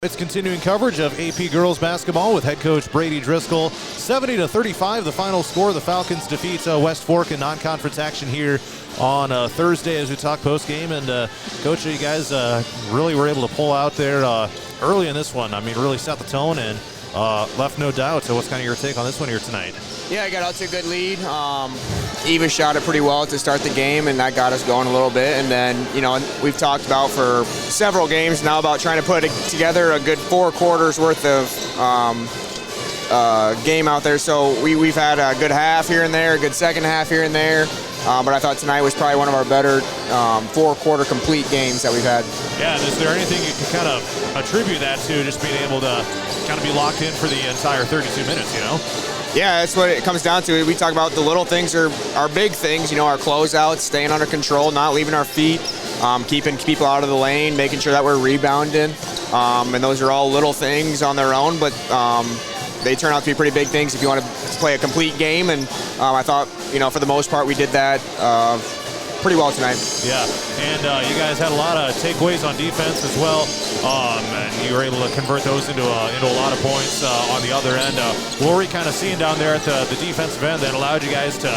It's continuing coverage of AP girls basketball with head coach Brady Driscol. 70-35, the final score. The Falcons defeat West Fork in non-conference action here on Thursday as we talk post-game. And, Coach, you guys really were able to pull out there early in this one. I mean, really set the tone and left no doubt. So what's kind of your take on this one here tonight? Yeah, I got out to a good lead. Eva shot it pretty well to start the game, and that got us going a little bit. And then, we've talked about for several games now about trying to put together a good 4 quarters worth of game out there. So we've had a good half here and there, a good second half here and there. But I thought tonight was probably one of our better 4-quarter complete games that we've had. Yeah, and is there anything you can kind of attribute that to, just being able to kind of be locked in for the entire 32 minutes, Yeah, that's what it comes down to. We talk about the little things are big things, our closeouts, staying under control, not leaving our feet, keeping people out of the lane, making sure that we're rebounding. And those are all little things on their own, but they turn out to be pretty big things if you want to play a complete game. And I thought, for the most part, we did that pretty well tonight. Yeah, and you guys had a lot of takeaways on defense as well, and you were able to convert those into a lot of points on the other end. What were you kind of seeing down there at the defensive end that allowed you guys to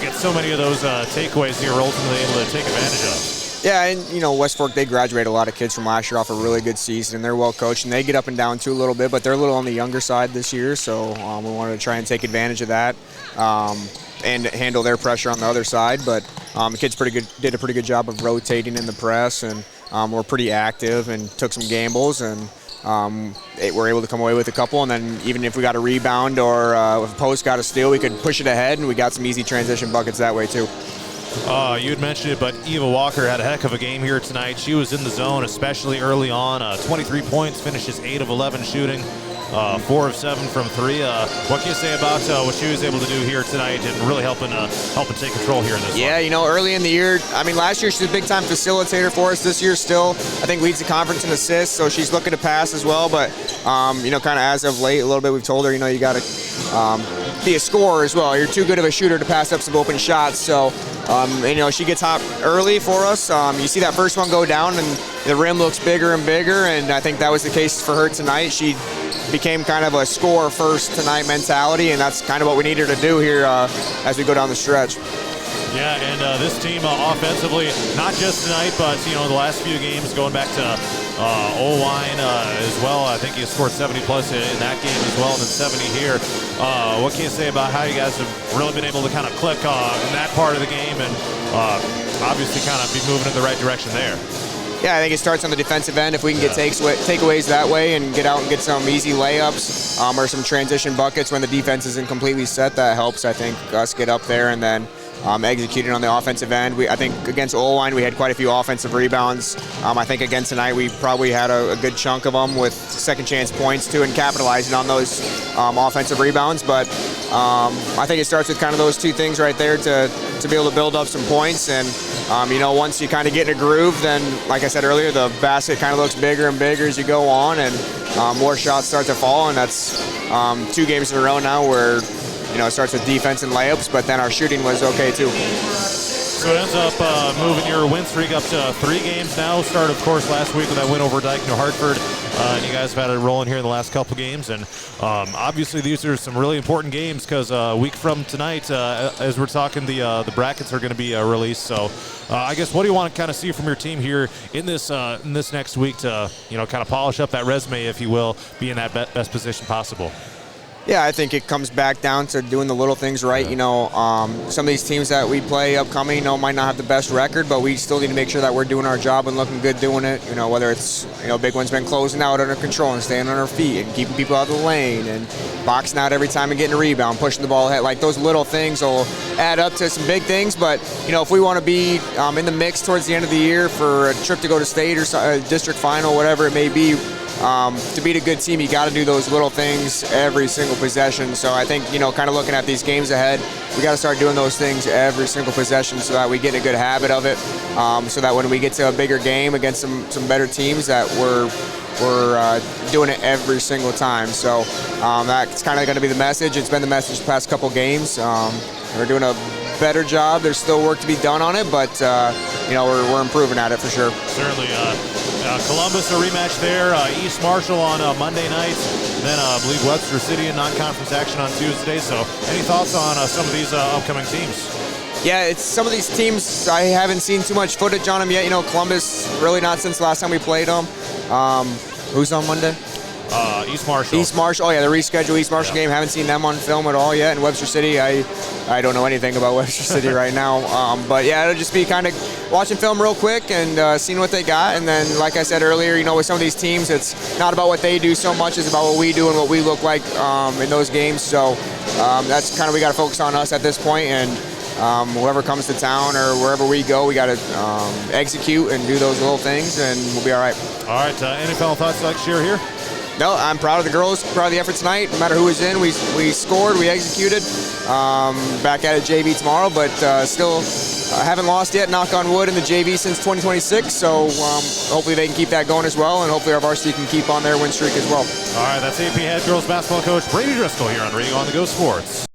get so many of those takeaways you were ultimately able to take advantage of? Yeah, and West Fork, they graduated a lot of kids from last year off a really good season, and they're well coached, and they get up and down too a little bit, but they're a little on the younger side this year, so we wanted to try and take advantage of that and handle their pressure on the other side. But the kids did a pretty good job of rotating in the press, and were pretty active and took some gambles, and we're able to come away with a couple. And then even if we got a rebound or if a post got a steal, we could push it ahead, and we got some easy transition buckets that way too. You had mentioned it, but Eva Walker had a heck of a game here tonight. She was in the zone, especially early on. 23 points, finishes 8 of 11 shooting, 4 of 7 from 3. What can you say about what she was able to do here tonight and really helping take control here in this one? Yeah, early in the year, last year she's a big-time facilitator for us. This year still, I think, leads the conference in assists, so she's looking to pass as well. But, kind of as of late, a little bit, we've told her, you got to be a scorer as well. You're too good of a shooter to pass up some open shots. So, she gets hot early for us. You see that first one go down, and the rim looks bigger and bigger, and I think that was the case for her tonight. She became kind of a score first tonight mentality, and that's kind of what we need her to do here as we go down the stretch. Yeah, and this team offensively, not just tonight, but the last few games going back to O-line as well. I think he scored 70 plus in that game as well, and then 70 here. What can you say about how you guys have really been able to kind of click in that part of the game and obviously kind of be moving in the right direction there? Yeah, I think it starts on the defensive end. If we can get takeaways that way and get out and get some easy layups or some transition buckets when the defense isn't completely set, that helps, I think, us get up there and then executing on the offensive end. I think against O-line we had quite a few offensive rebounds. I think again tonight we probably had a good chunk of them with second chance points too and capitalizing on those offensive rebounds. But I think it starts with kind of those two things right there to be able to build up some points. And once you kind of get in a groove, then like I said earlier, the basket kind of looks bigger and bigger as you go on, and more shots start to fall. And that's 2 games in a row now where it starts with defense and layups, but then our shooting was okay too. So it ends up moving your win streak up to 3 games now. Started, of course, last week with that win over Dyke New Hartford. And you guys have had it rolling here in the last couple games. And obviously these are some really important games because a week from tonight, as we're talking, the brackets are going to be released. So I guess what do you want to kind of see from your team here in this next week to kind of polish up that resume, if you will, be in that best position possible? Yeah, I think it comes back down to doing the little things right. Some of these teams that we play upcoming, might not have the best record, but we still need to make sure that we're doing our job and looking good doing it. Whether it's, big one's been closing out under control and staying on our feet and keeping people out of the lane and boxing out every time and getting a rebound, pushing the ball ahead. Like those little things will add up to some big things. But, if we want to be in the mix towards the end of the year for a trip to go to state or a district final, whatever it may be, to beat a good team, you got to do those little things every single possession. So I think, kind of looking at these games ahead, we got to start doing those things every single possession so that we get in a good habit of it, so that when we get to a bigger game against some better teams that we're doing it every single time. So that's kind of going to be the message. It's been the message the past couple games. We're doing a better job. There's still work to be done on it, but we're improving at it for sure. Certainly. Columbus, a rematch there. East Marshall on Monday night. Then I believe Webster City in non-conference action on Tuesday. So any thoughts on some of these upcoming teams? Yeah, it's some of these teams I haven't seen too much footage on them yet. You know, Columbus, really not since the last time we played them. Who's on Monday? East Marshall. East Marshall. Oh, yeah, the rescheduled East Marshall game. Haven't seen them on film at all yet. And Webster City, I don't know anything about Webster City right now. But, yeah, it'll just be kind of watching film real quick and seeing what they got. And then, like I said earlier, you know, with some of these teams, it's not about what they do so much. It's about what we do and what we look like in those games. So that's kind of we got to focus on us at this point. And whoever comes to town or wherever we go, we got to execute and do those little things, and we'll be all right. All right. Any final thoughts you'd like to share here? No, I'm proud of the girls, proud of the effort tonight. No matter who was in, we scored, we executed. Back at it JV tomorrow, but still haven't lost yet, knock on wood, in the JV since 2026. So hopefully they can keep that going as well, and hopefully our varsity can keep on their win streak as well. All right, that's AP head girls basketball coach Brady Driscol here on Radio on the Go Sports.